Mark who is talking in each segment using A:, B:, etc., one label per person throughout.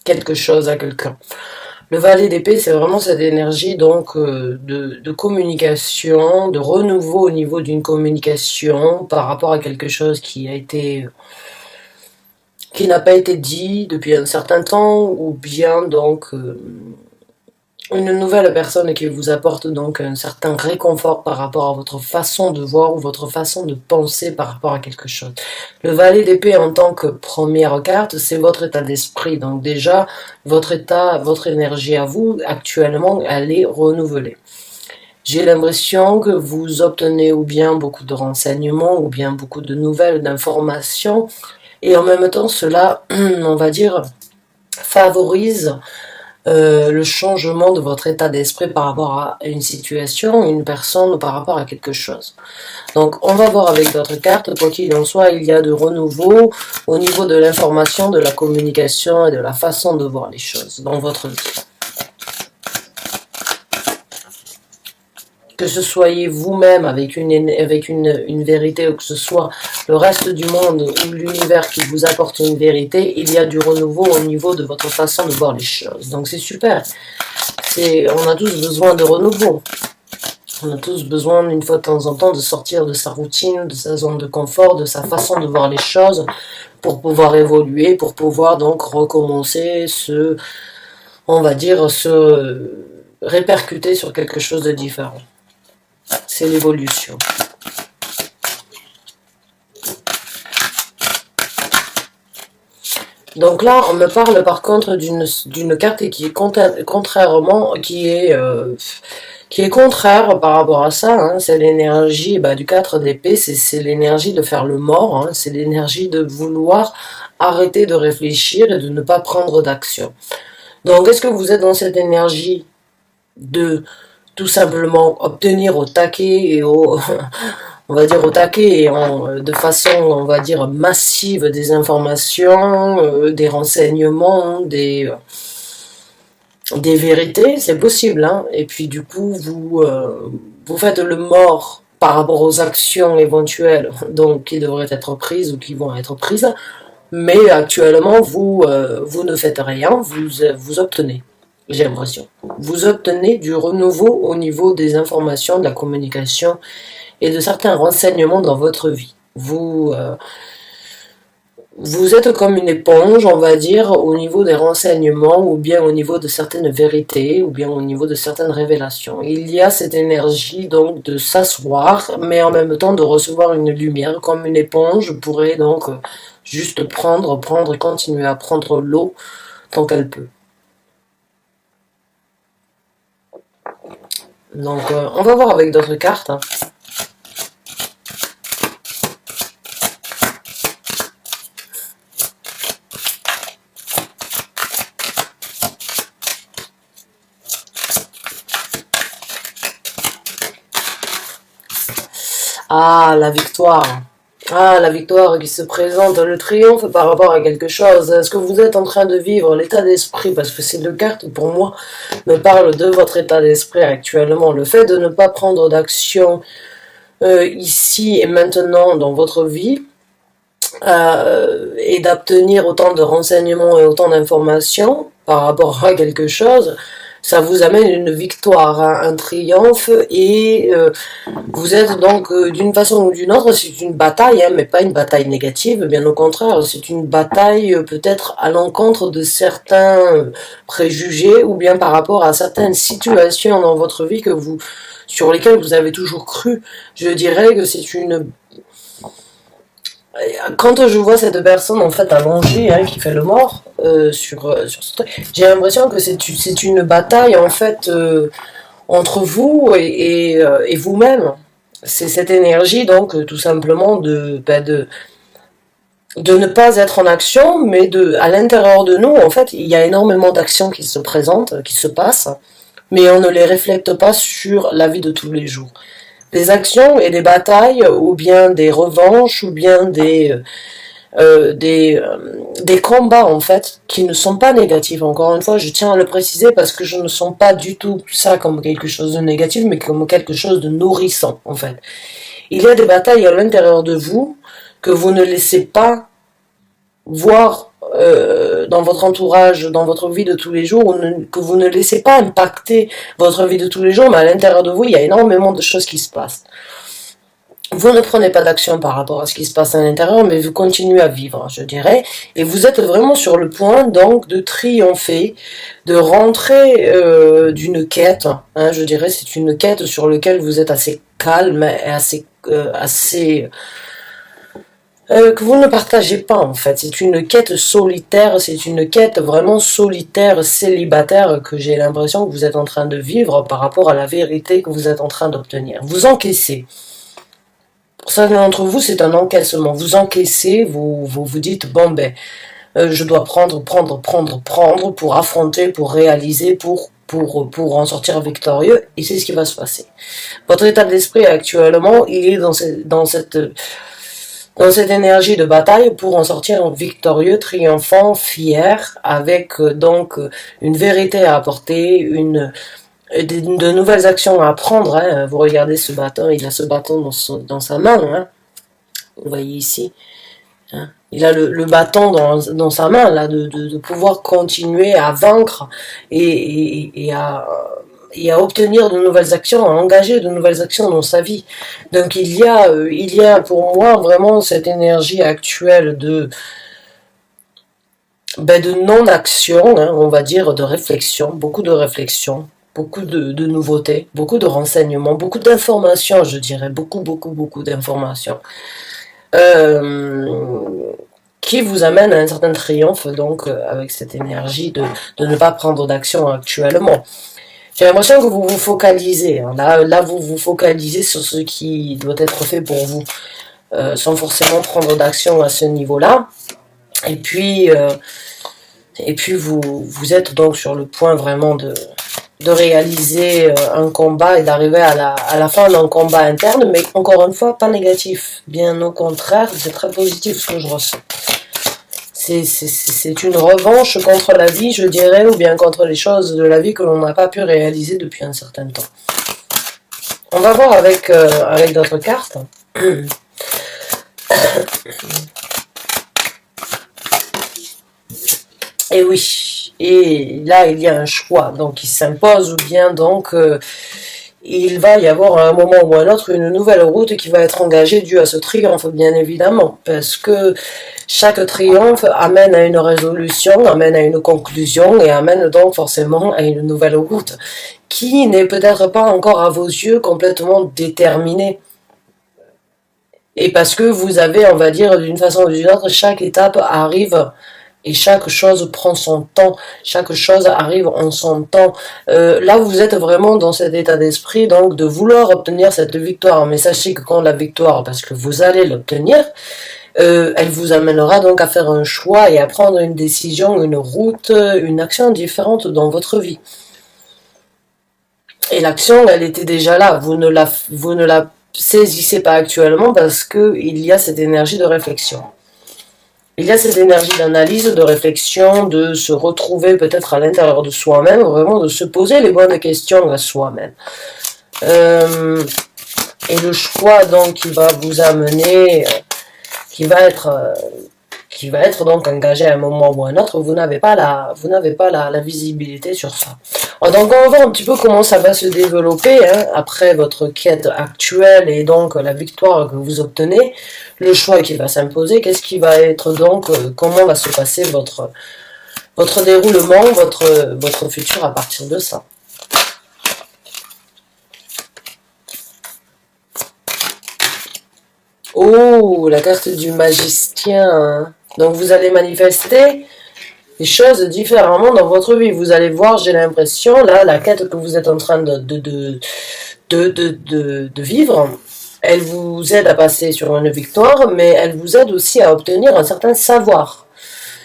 A: quelque chose à quelqu'un. Le valet d'épée, c'est vraiment cette énergie donc de communication, de renouveau au niveau d'une communication par rapport à quelque chose qui n'a pas été dit depuis un certain temps, ou bien donc une nouvelle personne qui vous apporte donc un certain réconfort par rapport à votre façon de voir ou votre façon de penser par rapport à quelque chose. Le valet d'épée en tant que première carte, c'est votre état d'esprit. Donc déjà, votre état, votre énergie à vous, actuellement, elle est renouvelée. J'ai l'impression que vous obtenez ou bien beaucoup de renseignements, ou bien beaucoup de nouvelles, d'informations, et en même temps, cela, on va dire, favorise le changement de votre état d'esprit par rapport à une situation, une personne ou par rapport à quelque chose. Donc on va voir avec d'autres cartes, quoi qu'il en soit, il y a de renouveau au niveau de l'information, de la communication et de la façon de voir les choses dans votre vie. Que ce soyez vous-même avec une vérité, ou que ce soit le reste du monde ou l'univers qui vous apporte une vérité, il y a du renouveau au niveau de votre façon de voir les choses. Donc c'est super. On a tous besoin de renouveau. On a tous besoin, une fois de temps en temps, de sortir de sa routine, de sa zone de confort, de sa façon de voir les choses, pour pouvoir évoluer, pour pouvoir donc recommencer, on va dire, se répercuter sur quelque chose de différent. C'est l'évolution. Donc là, on me parle par contre d'une carte qui est contraire par rapport à ça. Hein. C'est l'énergie du 4 d'épée, c'est l'énergie de faire le mort, hein. C'est l'énergie de vouloir arrêter de réfléchir et de ne pas prendre d'action. Donc est-ce que vous êtes dans cette énergie de tout simplement obtenir au taquet et on va dire au taquet et de façon, on va dire, massive des informations, des renseignements, des vérités, c'est possible, hein. Et puis du coup, vous faites le mort par rapport aux actions éventuelles donc qui devraient être prises ou qui vont être prises, mais actuellement, vous ne faites rien, vous obtenez. J'ai l'impression. Vous obtenez du renouveau au niveau des informations, de la communication et de certains renseignements dans votre vie. Vous êtes comme une éponge, on va dire, au niveau des renseignements, ou bien au niveau de certaines vérités, ou bien au niveau de certaines révélations. Il y a cette énergie donc de s'asseoir, mais en même temps de recevoir une lumière, comme une éponge pourrait donc juste prendre, continuer à prendre l'eau tant qu'elle peut. Donc, on va voir avec d'autres cartes. Hein. Ah, la victoire. Ah, la victoire qui se présente, le triomphe par rapport à quelque chose. Est-ce que vous êtes en train de vivre l'état d'esprit, parce que ces deux cartes, pour moi, me parlent de votre état d'esprit actuellement. Le fait de ne pas prendre d'action ici et maintenant dans votre vie, et d'obtenir autant de renseignements et autant d'informations par rapport à quelque chose, ça vous amène une victoire, hein, un triomphe, et vous êtes donc d'une façon ou d'une autre, c'est une bataille, hein, mais pas une bataille négative, bien au contraire, c'est une bataille peut-être à l'encontre de certains préjugés, ou bien par rapport à certaines situations dans votre vie sur lesquelles vous avez toujours cru. Je dirais que c'est une... Quand je vois cette personne en fait allongée, hein, qui fait le mort sur ce truc, j'ai l'impression que c'est une bataille en fait entre vous et vous-même. C'est cette énergie donc tout simplement de ne pas être en action, mais à l'intérieur de nous en fait il y a énormément d'actions qui se présentent, qui se passent, mais on ne les reflète pas sur la vie de tous les jours. Des actions et des batailles, ou bien des revanches, ou bien des combats en fait qui ne sont pas négatifs. Encore une fois, je tiens à le préciser parce que je ne sens pas du tout ça comme quelque chose de négatif, mais comme quelque chose de nourrissant en fait. Il y a des batailles à l'intérieur de vous que vous ne laissez pas voir dans votre entourage, dans votre vie de tous les jours, que vous ne laissez pas impacter votre vie de tous les jours, mais à l'intérieur de vous, il y a énormément de choses qui se passent. Vous ne prenez pas d'action par rapport à ce qui se passe à l'intérieur, mais vous continuez à vivre, je dirais, et vous êtes vraiment sur le point donc de triompher, de rentrer d'une quête, hein, je dirais, c'est une quête sur laquelle vous êtes assez calme et assez que vous ne partagez pas en fait. C'est une quête solitaire, c'est une quête vraiment solitaire, célibataire que j'ai l'impression que vous êtes en train de vivre par rapport à la vérité que vous êtes en train d'obtenir. Vous encaissez. Pour certains d'entre vous, c'est un encaissement. Vous encaissez, vous dites, bon ben, je dois prendre pour affronter, pour réaliser, pour en sortir victorieux, et c'est ce qui va se passer. Votre état d'esprit actuellement, il est dans cette énergie de bataille pour en sortir victorieux, triomphant, fier, avec donc une vérité à apporter, de nouvelles actions à prendre. Hein. Vous regardez ce bâton, il a ce bâton dans sa main. Hein. Vous voyez ici. Hein. Il a le bâton dans sa main, là, de pouvoir continuer à vaincre et à obtenir de nouvelles actions, à engager de nouvelles actions dans sa vie. Donc il y a pour moi vraiment cette énergie actuelle de non-action, hein, on va dire, de réflexion, beaucoup de réflexion, beaucoup de nouveautés, beaucoup de renseignements, beaucoup d'informations, je dirais, beaucoup d'informations, qui vous amène à un certain triomphe, donc, avec cette énergie de ne pas prendre d'action actuellement. J'ai l'impression que vous vous focalisez, hein. Là, vous vous focalisez sur ce qui doit être fait pour vous, sans forcément prendre d'action à ce niveau-là. Et puis vous êtes donc sur le point vraiment de réaliser un combat et d'arriver à la fin d'un combat interne, mais encore une fois, pas négatif. Bien au contraire, c'est très positif ce que je ressens. C'est une revanche contre la vie, je dirais, ou bien contre les choses de la vie que l'on n'a pas pu réaliser depuis un certain temps. On va voir avec d'autres cartes. Et oui, et là il y a un choix donc qui s'impose, ou bien donc il va y avoir à un moment ou à un autre une nouvelle route qui va être engagée due à ce triomphe, bien évidemment, parce que chaque triomphe amène à une résolution, amène à une conclusion et amène donc forcément à une nouvelle route qui n'est peut-être pas encore à vos yeux complètement déterminée. Et parce que vous avez, on va dire, d'une façon ou d'une autre, chaque étape arrive et chaque chose prend son temps, chaque chose arrive en son temps. Là, vous êtes vraiment dans cet état d'esprit, donc de vouloir obtenir cette victoire. Mais sachez que quand la victoire, parce que vous allez l'obtenir, elle vous amènera donc à faire un choix et à prendre une décision, une route, une action différente dans votre vie. Et l'action, elle était déjà là. Vous ne la saisissez pas actuellement parce que il y a cette énergie de réflexion. Il y a cette énergie d'analyse, de réflexion, de se retrouver peut-être à l'intérieur de soi-même, vraiment de se poser les bonnes questions à soi-même. Et le choix donc qui va vous amener, qui va être donc engagé à un moment ou à un autre, vous n'avez pas la visibilité sur ça. Alors, donc on va voir un petit peu comment ça va se développer hein, après votre quête actuelle et donc la victoire que vous obtenez, le choix qui va s'imposer, qu'est-ce qui va être donc, comment va se passer votre déroulement, votre futur à partir de ça. Oh, la carte du magicien. Donc vous allez manifester des choses différemment dans votre vie. Vous allez voir, j'ai l'impression, là, la quête que vous êtes en train de vivre, elle vous aide à passer sur une victoire, mais elle vous aide aussi à obtenir un certain savoir.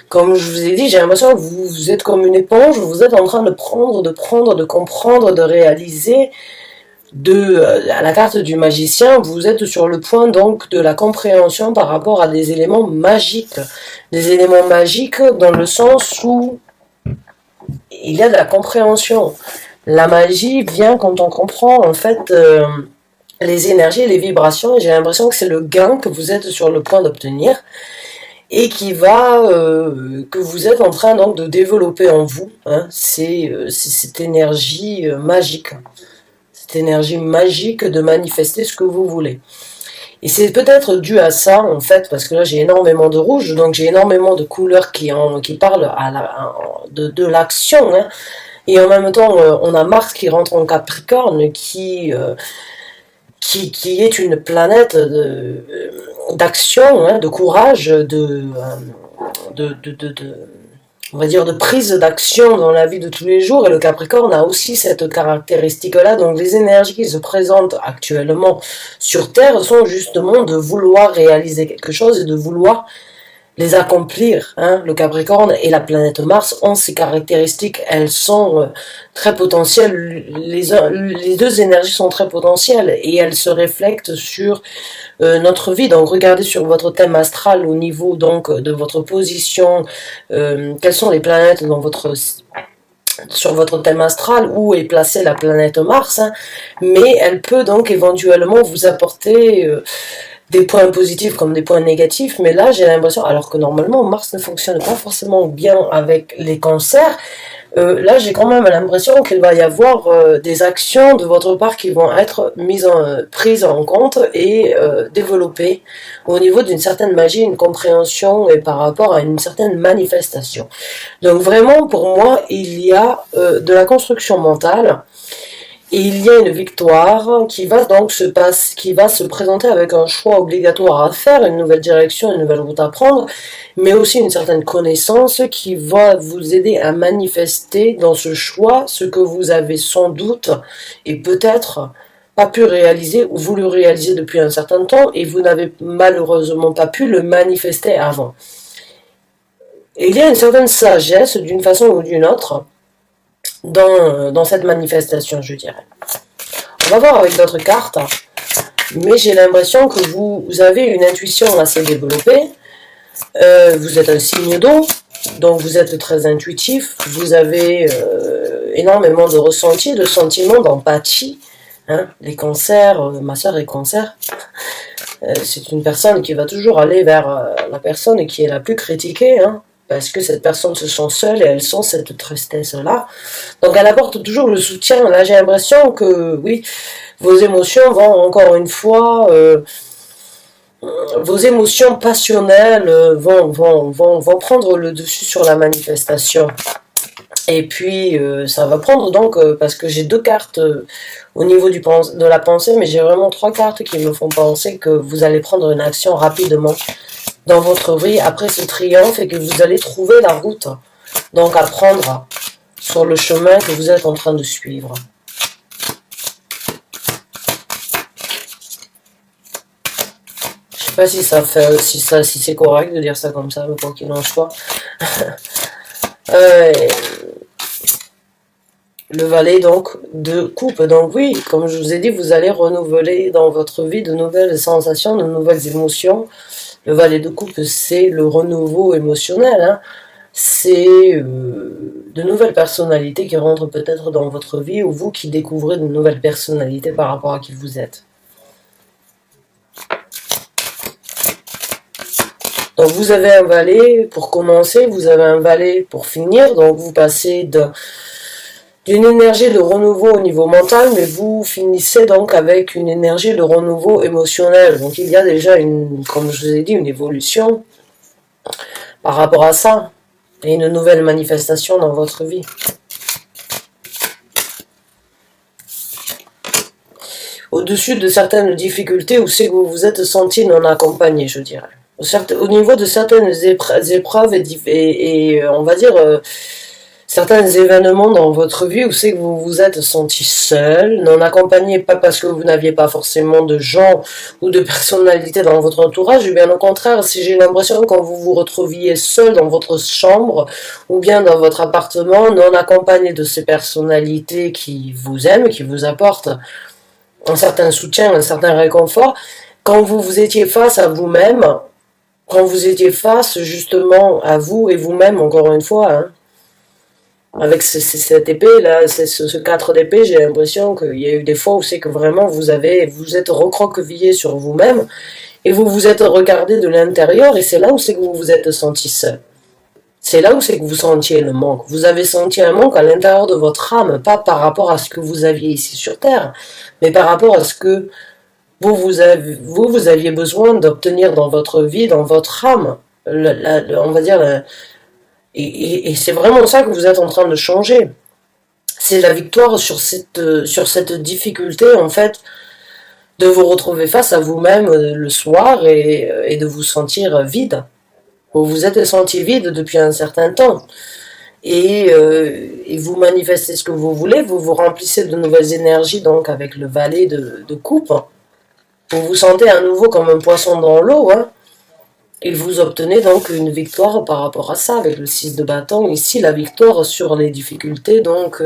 A: Comme je vous ai dit, j'ai l'impression que vous êtes comme une éponge, vous êtes en train de prendre, de comprendre, de réaliser. À la carte du magicien, vous êtes sur le point donc de la compréhension par rapport à des éléments magiques. Des éléments magiques dans le sens où il y a de la compréhension. La magie vient quand on comprend en fait les énergies et les vibrations. Et j'ai l'impression que c'est le gain que vous êtes sur le point d'obtenir. et qui va, que vous êtes en train donc de développer en vous, hein. C'est cette énergie magique. Cette énergie magique de manifester ce que vous voulez. Et c'est peut-être dû à ça, en fait, parce que là j'ai énormément de rouge, donc j'ai énormément de couleurs qui parlent de l'action, hein. Et en même temps, on a Mars qui rentre en Capricorne, qui est une planète d'action, hein, de courage, on va dire de prise d'action dans la vie de tous les jours, et le Capricorne a aussi cette caractéristique-là. Donc les énergies qui se présentent actuellement sur Terre sont justement de vouloir réaliser quelque chose et de vouloir les accomplir, hein. Le Capricorne et la planète Mars ont ces caractéristiques, elles sont très potentielles, les deux énergies sont très potentielles et elles se reflètent sur notre vie. Donc regardez sur votre thème astral au niveau donc de votre position, quelles sont les planètes dans sur votre thème astral, où est placée la planète Mars, hein. Mais elle peut donc éventuellement vous apporter des points positifs comme des points négatifs, mais là j'ai l'impression, alors que normalement Mars ne fonctionne pas forcément bien avec les cancers, là j'ai quand même l'impression qu'il va y avoir des actions de votre part qui vont être prises en compte et développées au niveau d'une certaine magie, une compréhension et par rapport à une certaine manifestation. Donc vraiment pour moi il y a de la construction mentale. Et il y a une victoire qui va donc qui va se présenter avec un choix obligatoire à faire, une nouvelle direction, une nouvelle route à prendre, mais aussi une certaine connaissance qui va vous aider à manifester dans ce choix ce que vous avez sans doute et peut-être pas pu réaliser ou voulu réaliser depuis un certain temps et vous n'avez malheureusement pas pu le manifester avant. Et il y a une certaine sagesse d'une façon ou d'une autre dans cette manifestation, je dirais. On va voir avec d'autres cartes, mais j'ai l'impression que vous avez une intuition assez développée. Vous êtes un signe d'eau, donc vous êtes très intuitif, vous avez énormément de ressenti, de sentiments, d'empathie. Hein, les cancers, ma soeur est cancer. C'est une personne qui va toujours aller vers la personne qui est la plus critiquée, hein, parce que cette personne se sent seule et elle sent cette tristesse-là. Donc elle apporte toujours le soutien. Là j'ai l'impression que, oui, vos émotions vont encore une fois, vos émotions passionnelles vont prendre le dessus sur la manifestation. Et puis ça va prendre donc, parce que j'ai deux cartes au niveau de la pensée, mais j'ai vraiment trois cartes qui me font penser que vous allez prendre une action rapidement dans votre vie après ce triomphe et que vous allez trouver la route donc à prendre sur le chemin que vous êtes en train de suivre. Je sais pas si ça fait, si c'est correct de dire ça comme ça, mais quoi qu'il en soit. Le valet donc de coupe, donc oui, comme je vous ai dit, vous allez renouveler dans votre vie de nouvelles sensations, de nouvelles émotions. Le valet de coupe, c'est le renouveau émotionnel, hein. C'est de nouvelles personnalités qui rentrent peut-être dans votre vie, ou vous qui découvrez de nouvelles personnalités par rapport à qui vous êtes. Donc vous avez un valet pour commencer, vous avez un valet pour finir, donc vous passez d'une énergie de renouveau au niveau mental, mais vous finissez donc avec une énergie de renouveau émotionnel. Donc il y a déjà, comme je vous ai dit, une évolution par rapport à ça, et une nouvelle manifestation dans votre vie. Au-dessus de certaines difficultés, où c'est que vous vous êtes senti non accompagné, je dirais. Au niveau de certaines épreuves et on va dire... certains événements dans votre vie où c'est que vous vous êtes senti seul, non accompagné, pas parce que vous n'aviez pas forcément de gens ou de personnalités dans votre entourage, ou bien au contraire, si j'ai l'impression que quand vous vous retrouviez seul dans votre chambre ou bien dans votre appartement, non accompagné de ces personnalités qui vous aiment, qui vous apportent un certain soutien, un certain réconfort, quand vous étiez face à vous-même, quand vous étiez face justement à vous et vous-même, encore une fois, hein, avec cette épée là, ce 4 d'épée, j'ai l'impression qu'il y a eu des fois où c'est que vraiment vous êtes recroquevillé sur vous-même et vous vous êtes regardé de l'intérieur, et c'est là où c'est que vous vous êtes senti seul. C'est là où c'est que vous sentiez le manque. Vous avez senti un manque à l'intérieur de votre âme, pas par rapport à ce que vous aviez ici sur Terre, mais par rapport à ce que vous aviez besoin d'obtenir dans votre vie, dans votre âme. On va dire, et c'est vraiment ça que vous êtes en train de changer. C'est la victoire sur cette difficulté, en fait, de vous retrouver face à vous-même le soir et de vous sentir vide. Vous vous êtes senti vide depuis un certain temps. Et vous manifestez ce que vous voulez, vous vous remplissez de nouvelles énergies, donc avec le valet de coupe. Vous vous sentez à nouveau comme un poisson dans l'eau, hein. Et vous obtenez donc une victoire par rapport à ça, avec le 6 de bâton. Ici, la victoire sur les difficultés, donc,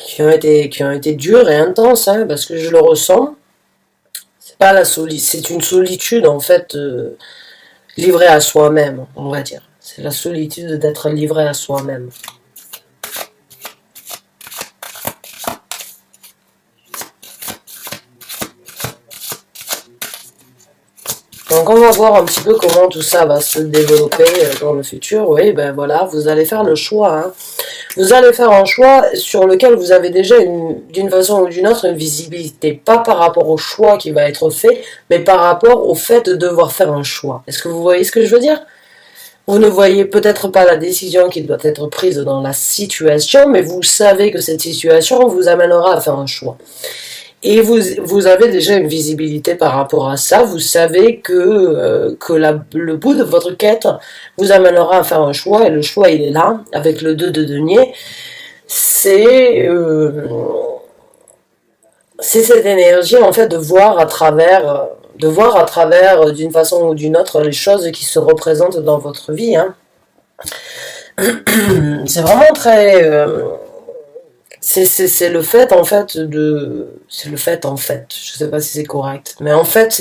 A: qui ont été dures et intenses, hein, parce que je le ressens. C'est pas c'est une solitude, en fait, livrée à soi-même, on va dire. C'est la solitude d'être livré à soi-même. Donc on va voir un petit peu comment tout ça va se développer dans le futur. Oui, ben voilà, vous allez faire le choix. Hein. Vous allez faire un choix sur lequel vous avez déjà, d'une façon ou d'une autre, une visibilité. Pas par rapport au choix qui va être fait, mais par rapport au fait de devoir faire un choix. Est-ce que vous voyez ce que je veux dire ? Vous ne voyez peut-être pas la décision qui doit être prise dans la situation, mais vous savez que cette situation vous amènera à faire un choix. Et vous avez déjà une visibilité par rapport à ça. Vous savez que le bout de votre quête vous amènera à faire un choix. Et le choix, il est là, avec le 2 de denier. C'est cette énergie, en fait, de voir à travers d'une façon ou d'une autre les choses qui se représentent dans votre vie. Hein. C'est vraiment très... c'est le fait en fait je sais pas si c'est correct, mais en fait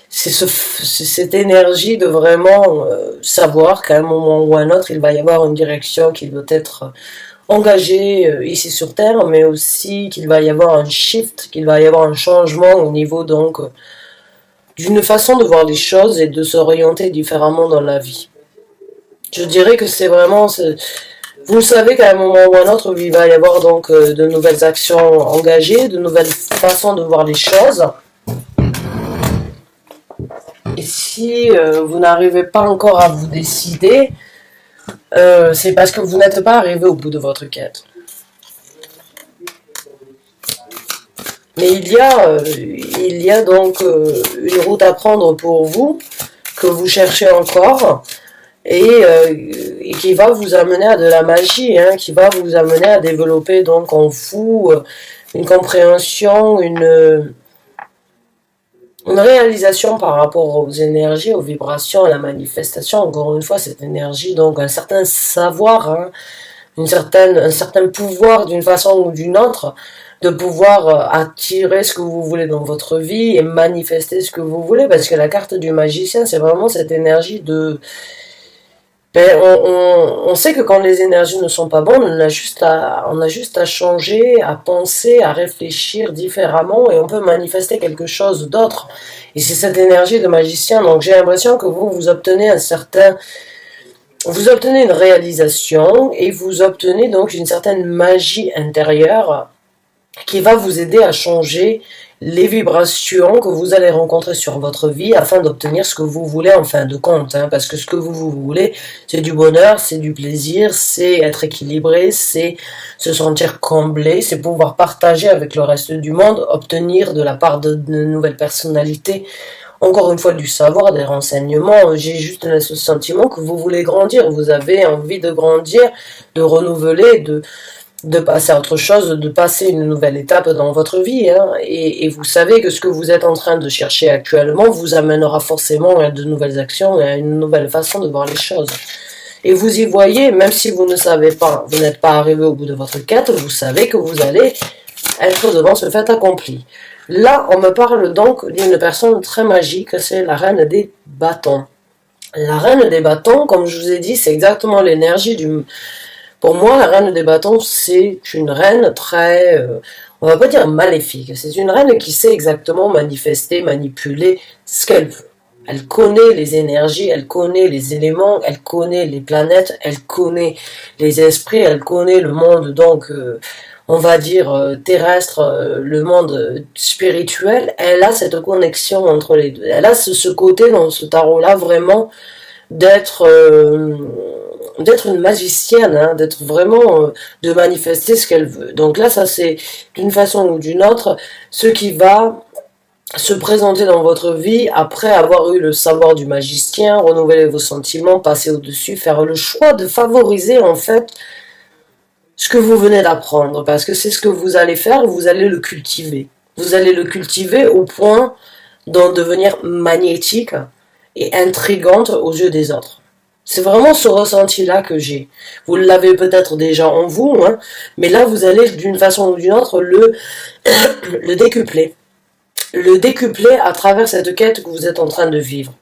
A: c'est cette énergie de vraiment savoir qu'à un moment ou à un autre il va y avoir une direction qui doit être engagée ici sur Terre, mais aussi qu'il va y avoir un shift, qu'il va y avoir un changement au niveau donc d'une façon de voir les choses et de s'orienter différemment dans la vie. Je dirais que c'est vraiment... Vous savez qu'à un moment ou à un autre, il va y avoir donc de nouvelles actions engagées, de nouvelles façons de voir les choses. Et si vous n'arrivez pas encore à vous décider, c'est parce que vous n'êtes pas arrivé au bout de votre quête. Mais il y a donc une route à prendre pour vous, que vous cherchez encore, et qui va vous amener à de la magie, hein, qui va vous amener à développer donc en vous une compréhension, une réalisation par rapport aux énergies, aux vibrations, à la manifestation, encore une fois, cette énergie, donc un certain savoir, hein, un certain pouvoir d'une façon ou d'une autre, de pouvoir attirer ce que vous voulez dans votre vie et manifester ce que vous voulez, parce que la carte du magicien, c'est vraiment cette énergie de... on sait que quand les énergies ne sont pas bonnes, on a juste à changer, à penser, à réfléchir différemment et on peut manifester quelque chose d'autre. Et c'est cette énergie de magicien. Donc j'ai l'impression que vous obtenez vous obtenez une réalisation et vous obtenez donc une certaine magie intérieure qui va vous aider à changer les vibrations que vous allez rencontrer sur votre vie afin d'obtenir ce que vous voulez en fin de compte. Hein, parce que ce que vous voulez, c'est du bonheur, c'est du plaisir, c'est être équilibré, c'est se sentir comblé, c'est pouvoir partager avec le reste du monde, obtenir de la part de nouvelles personnalités, encore une fois du savoir, des renseignements. J'ai juste ce sentiment que vous voulez grandir, vous avez envie de grandir, de renouveler, de passer à autre chose, de passer une nouvelle étape dans votre vie. Hein, et vous savez que ce que vous êtes en train de chercher actuellement vous amènera forcément à de nouvelles actions et à une nouvelle façon de voir les choses. Et vous y voyez, même si vous ne savez pas, vous n'êtes pas arrivé au bout de votre quête, vous savez que vous allez être devant ce fait accompli. Là, on me parle donc d'une personne très magique, c'est la reine des bâtons. La reine des bâtons, comme je vous ai dit, c'est exactement l'énergie du... Pour moi, la reine des bâtons, c'est une reine très, on va pas dire maléfique, c'est une reine qui sait exactement manifester, manipuler ce qu'elle veut. Elle connaît les énergies, elle connaît les éléments, elle connaît les planètes, elle connaît les esprits, elle connaît le monde, donc on va dire terrestre, le monde spirituel. Elle a cette connexion entre les deux. Elle a ce côté dans ce tarot-là vraiment d'être d'être une magicienne, hein, d'être vraiment de manifester ce qu'elle veut. Donc là, ça c'est d'une façon ou d'une autre ce qui va se présenter dans votre vie après avoir eu le savoir du magicien, renouveler vos sentiments, passer au-dessus, faire le choix de favoriser en fait ce que vous venez d'apprendre, parce que c'est ce que vous allez faire, vous allez le cultiver. Vous allez le cultiver au point d'en devenir magnétique et intrigante aux yeux des autres. C'est vraiment ce ressenti-là que j'ai. Vous l'avez peut-être déjà en vous, hein, mais là, vous allez d'une façon ou d'une autre le décupler. Le décupler à travers cette quête que vous êtes en train de vivre.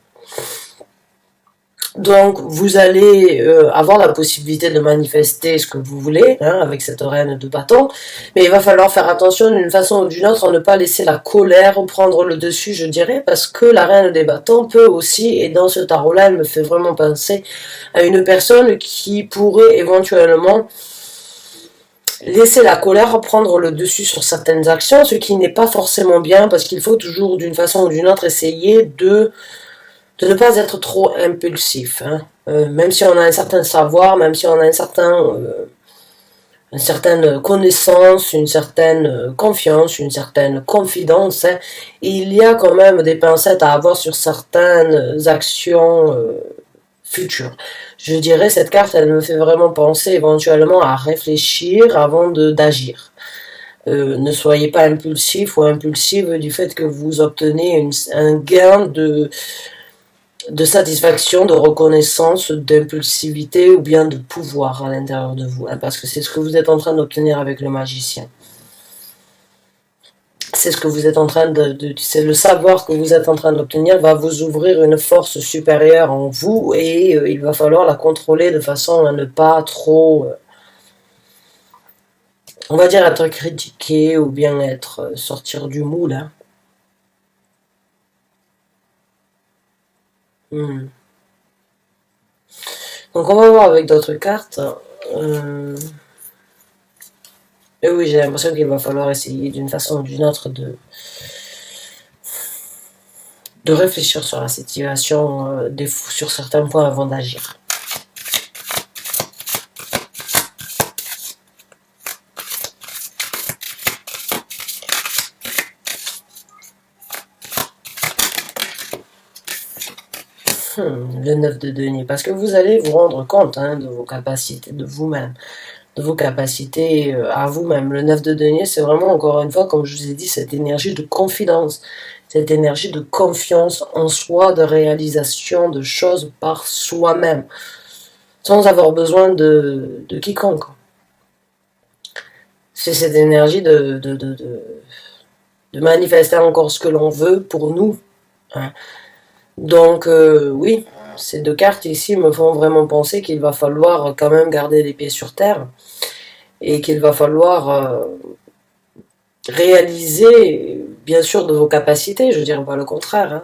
A: Donc, vous allez avoir la possibilité de manifester ce que vous voulez, hein, avec cette reine de bâton, mais il va falloir faire attention d'une façon ou d'une autre à ne pas laisser la colère prendre le dessus, je dirais, parce que la reine des bâtons peut aussi, et dans ce tarot-là, elle me fait vraiment penser à une personne qui pourrait éventuellement laisser la colère prendre le dessus sur certaines actions, ce qui n'est pas forcément bien, parce qu'il faut toujours, d'une façon ou d'une autre, essayer de ne pas être trop impulsif, hein. Même si on a un certain savoir, même si on a une certaine connaissance, une certaine confiance, une certaine confidence, hein, il y a quand même des pincettes à avoir sur certaines actions futures. Je dirais, cette carte, elle me fait vraiment penser éventuellement à réfléchir avant d'agir. Ne soyez pas impulsif ou impulsive du fait que vous obtenez un gain de satisfaction, de reconnaissance, d'impulsivité ou bien de pouvoir à l'intérieur de vous, hein, parce que c'est ce que vous êtes en train d'obtenir avec le magicien. C'est ce que vous êtes en train c'est le savoir que vous êtes en train d'obtenir va vous ouvrir une force supérieure en vous et il va falloir la contrôler de façon à ne pas trop, on va dire, être critiqué ou bien être sortir du moule, hein. Donc on va voir avec d'autres cartes. Et oui, j'ai l'impression qu'il va falloir essayer d'une façon ou d'une autre de réfléchir sur la situation, sur certains points avant d'agir. Le 9 de denier, parce que vous allez vous rendre compte, hein, de vos capacités, de vous-même, de vos capacités à vous-même. Le 9 de denier, c'est vraiment, encore une fois, comme je vous ai dit, cette énergie de confidence, cette énergie de confiance en soi, de réalisation de choses par soi-même, sans avoir besoin de quiconque. C'est cette énergie de manifester encore ce que l'on veut pour nous, hein. Donc oui, ces deux cartes ici me font vraiment penser qu'il va falloir quand même garder les pieds sur terre et qu'il va falloir réaliser bien sûr de vos capacités, je dirais pas le contraire, hein,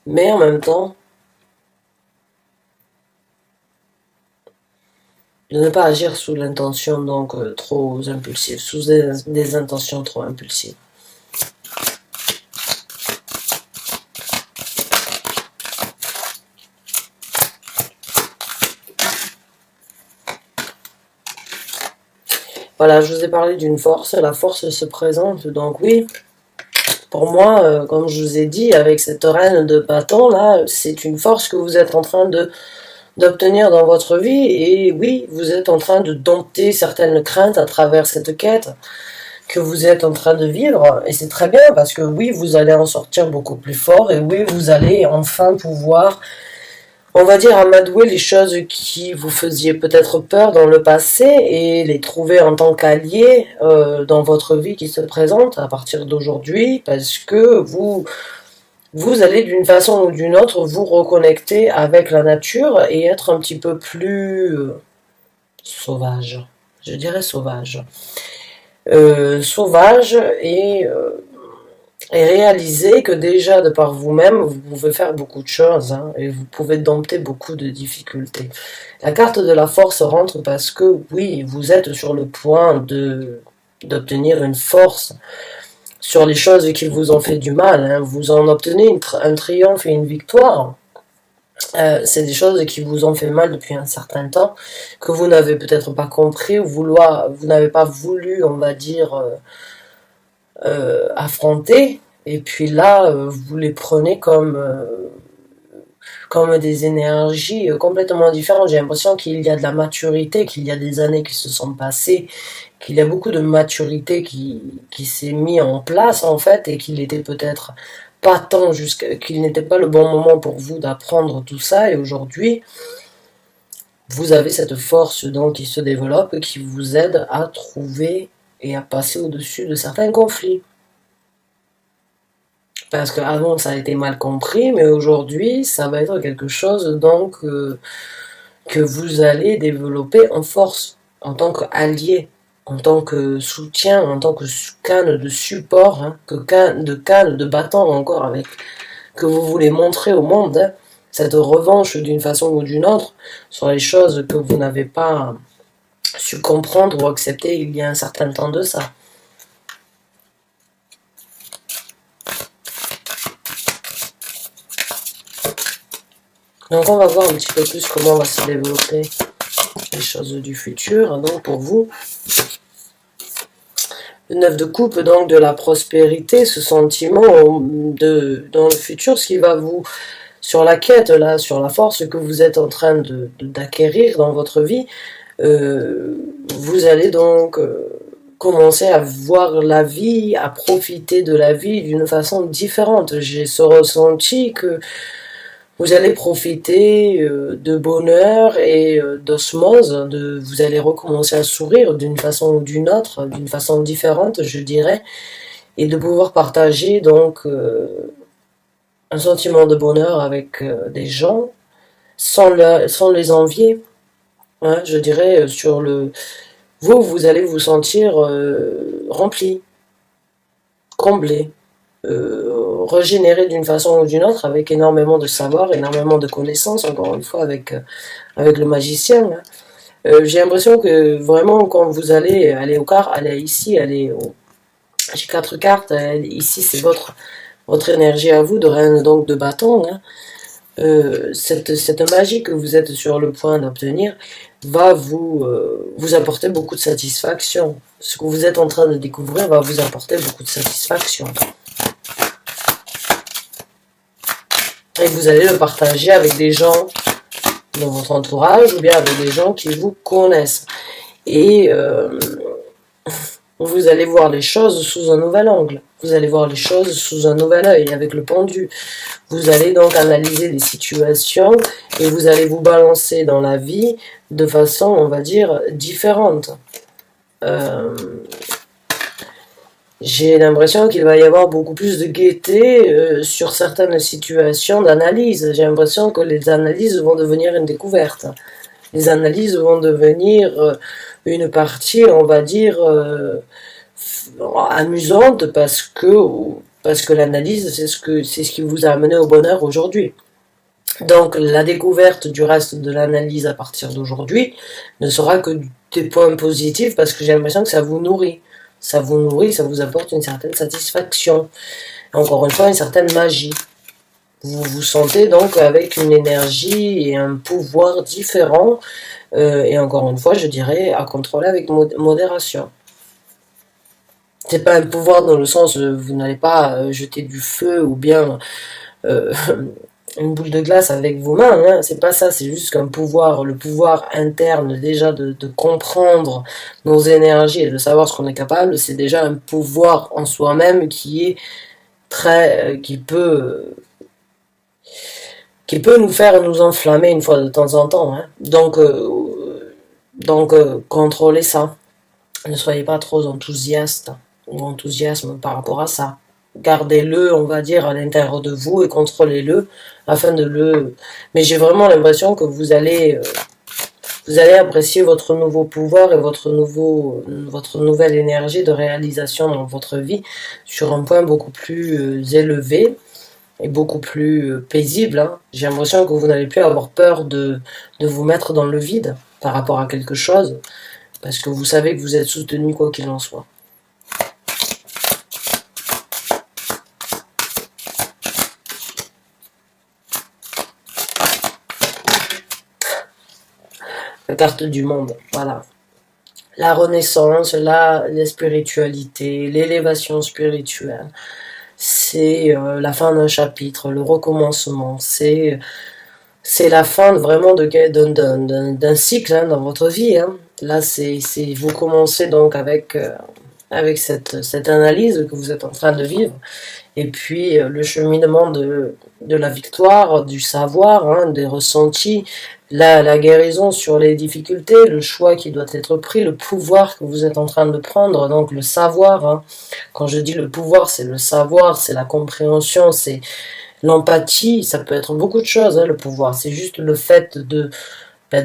A: mais en même temps de ne pas agir sous l'intention donc trop impulsive, sous des intentions trop impulsives. Voilà, je vous ai parlé d'une force, la force se présente, donc oui, pour moi, comme je vous ai dit, avec cette reine de bâton, là, c'est une force que vous êtes en train d'obtenir dans votre vie, et oui, vous êtes en train de dompter certaines craintes à travers cette quête que vous êtes en train de vivre, et c'est très bien, parce que oui, vous allez en sortir beaucoup plus fort, et oui, vous allez enfin pouvoir, on va dire, amadouer les choses qui vous faisaient peut-être peur dans le passé et les trouver en tant qu'alliés dans votre vie qui se présente à partir d'aujourd'hui, parce que vous allez d'une façon ou d'une autre vous reconnecter avec la nature et être un petit peu plus sauvage. Je dirais sauvage. sauvage et réaliser que déjà de par vous-même, vous pouvez faire beaucoup de choses hein, et vous pouvez dompter beaucoup de difficultés. La carte de la force rentre parce que oui, vous êtes sur le point d'obtenir une force sur les choses qui vous ont fait du mal. Hein. Vous en obtenez un triomphe et une victoire. C'est des choses qui vous ont fait mal depuis un certain temps, que vous n'avez peut-être pas compris, ou vous n'avez pas voulu, on va dire, affronter, et puis là, vous les prenez comme des énergies complètement différentes. J'ai l'impression qu'il y a de la maturité, qu'il y a des années qui se sont passées, qu'il y a beaucoup de maturité qui s'est mis en place en fait, et qu'il était peut-être pas tant qu'il n'était pas le bon moment pour vous d'apprendre tout ça, et aujourd'hui, vous avez cette force donc qui se développe, qui vous aide à trouver et à passer au-dessus de certains conflits. Parce qu'avant ça a été mal compris, mais aujourd'hui ça va être quelque chose donc que vous allez développer en force, en tant qu'allié, en tant que soutien, en tant que canne de support, hein, canne de battant encore avec, que vous voulez montrer au monde, hein, cette revanche d'une façon ou d'une autre sur les choses que vous n'avez pas su comprendre ou accepter il y a un certain temps de ça. Donc on va voir un petit peu plus comment va se développer les choses du futur, donc pour vous. Le 9 de coupe, donc de la prospérité, ce sentiment dans le futur, ce qui va vous, sur la quête, là, sur la force que vous êtes en train d'acquérir dans votre vie, vous allez donc commencer à voir la vie, à profiter de la vie d'une façon différente. J'ai ce ressenti que vous allez profiter de bonheur et d'osmose, vous allez recommencer à sourire d'une façon ou d'une autre, d'une façon différente, je dirais, et de pouvoir partager donc un sentiment de bonheur avec des gens sans les envier. Hein, je dirais vous allez vous sentir rempli, comblé. Régénérer d'une façon ou d'une autre avec énormément de savoir, énormément de connaissances, encore une fois avec le magicien. J'ai l'impression que vraiment quand vous allez aller au quart, allez ici, j'ai 4 cartes, ici c'est votre énergie à vous de reine donc de bâton. Hein. Cette magie que vous êtes sur le point d'obtenir va vous apporter beaucoup de satisfaction. Ce que vous êtes en train de découvrir va vous apporter beaucoup de satisfaction. Et vous allez le partager avec des gens dans votre entourage ou bien avec des gens qui vous connaissent. Et vous allez voir les choses sous un nouvel angle. Vous allez voir les choses sous un nouvel œil avec le pendu. Vous allez donc analyser les situations et vous allez vous balancer dans la vie de façon, on va dire, différente. J'ai l'impression qu'il va y avoir beaucoup plus de gaieté sur certaines situations d'analyse. J'ai l'impression que les analyses vont devenir une découverte. Les analyses vont devenir une partie, on va dire, amusante parce que l'analyse, c'est ce qui vous a amené au bonheur aujourd'hui. Donc la découverte du reste de l'analyse à partir d'aujourd'hui ne sera que des points positifs parce que j'ai l'impression que ça vous nourrit. Ça vous nourrit, ça vous apporte une certaine satisfaction. Encore une fois, une certaine magie. Vous vous sentez donc avec une énergie et un pouvoir différent. Et encore une fois, je dirais à contrôler avec modération. C'est pas un pouvoir dans le sens où vous n'allez pas jeter du feu ou bien une boule de glace avec vos mains, hein. C'est pas ça, c'est juste qu'un pouvoir, le pouvoir interne déjà de comprendre nos énergies et de savoir ce qu'on est capable, c'est déjà un pouvoir en soi-même qui est qui peut nous faire nous enflammer une fois de temps en temps, hein. Donc contrôlez ça. Ne soyez pas trop enthousiaste ou enthousiasme par rapport à ça. Gardez-le, on va dire, à l'intérieur de vous et contrôlez-le afin de le... Mais j'ai vraiment l'impression que vous allez Vous allez apprécier votre nouveau pouvoir et votre nouvelle énergie de réalisation dans votre vie sur un point beaucoup plus élevé et beaucoup plus paisible. Hein. J'ai l'impression que vous n'allez plus avoir peur de vous mettre dans le vide par rapport à quelque chose, parce que vous savez que vous êtes soutenu quoi qu'il en soit. La carte du monde, voilà. La renaissance, la spiritualité, l'élévation spirituelle. C'est la fin d'un chapitre, le recommencement. C'est la fin vraiment d'un cycle hein, dans votre vie. Hein. Là, vous commencez donc avec cette analyse que vous êtes en train de vivre. Et puis le cheminement de la victoire, du savoir, hein, des ressentis, la guérison sur les difficultés, le choix qui doit être pris, le pouvoir que vous êtes en train de prendre, donc le savoir. Hein. Quand je dis le pouvoir, c'est le savoir, c'est la compréhension, c'est l'empathie, ça peut être beaucoup de choses, hein, le pouvoir. C'est juste le fait de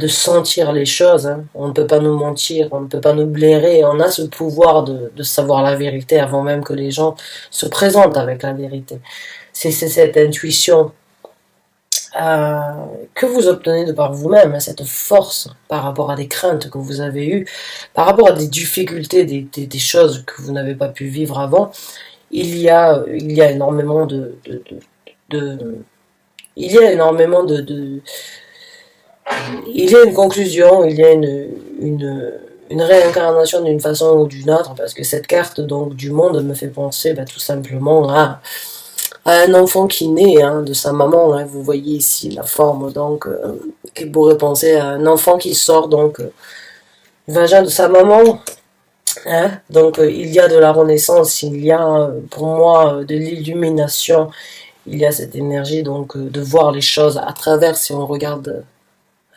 A: sentir les choses. Hein. On ne peut pas nous mentir, on ne peut pas nous blairer. On a ce pouvoir de savoir la vérité avant même que les gens se présentent avec la vérité. C'est cette intuition que vous obtenez de par vous-même, hein, cette force par rapport à des craintes que vous avez eues, par rapport à des difficultés, des choses que vous n'avez pas pu vivre avant. Il y a énormément il y a énormément il y a une conclusion, il y a une réincarnation d'une façon ou d'une autre, parce que cette carte donc du monde me fait penser tout simplement à un enfant qui naît hein, de sa maman. Hein, vous voyez ici la forme donc qui pourrait penser à un enfant qui sort donc du vagin de sa maman. Hein, donc il y a de la renaissance, il y a pour moi de l'illumination, il y a cette énergie donc de voir les choses à travers. Si on regarde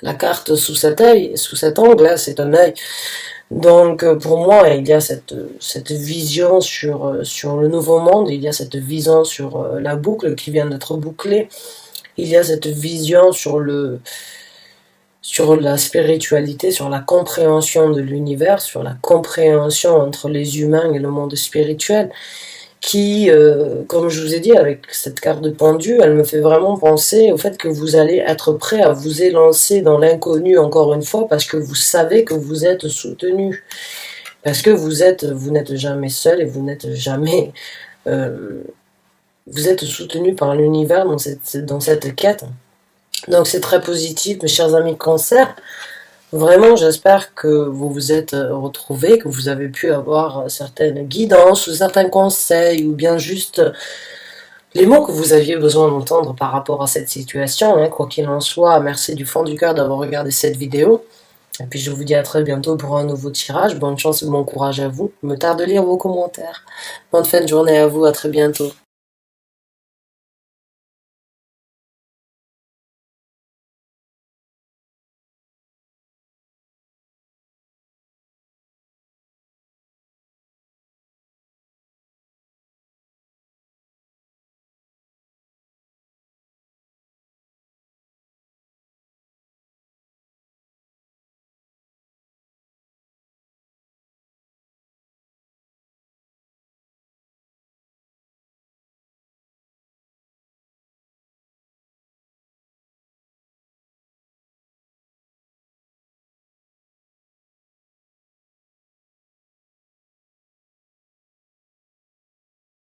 A: la carte sous cet œil, sous cet angle, là, c'est un œil. Donc pour moi, il y a cette vision sur le nouveau monde, il y a cette vision sur la boucle qui vient d'être bouclée, il y a cette vision sur la spiritualité, sur la compréhension de l'univers, sur la compréhension entre les humains et le monde spirituel, qui, comme je vous ai dit, avec cette carte de pendu, elle me fait vraiment penser au fait que vous allez être prêt à vous élancer dans l'inconnu encore une fois, parce que vous savez que vous êtes soutenu, parce que vous n'êtes jamais seul et vous n'êtes jamais... vous êtes soutenu par l'univers dans cette quête. Donc c'est très positif, mes chers amis Cancer. Vraiment, j'espère que vous vous êtes retrouvés, que vous avez pu avoir certaines guidances ou certains conseils, ou bien juste les mots que vous aviez besoin d'entendre par rapport à cette situation. Hein. Quoi qu'il en soit, merci du fond du cœur d'avoir regardé cette vidéo. Et puis je vous dis à très bientôt pour un nouveau tirage. Bonne chance et bon courage à vous. Il me tarde de lire vos commentaires. Bonne fin de journée à vous, à très bientôt.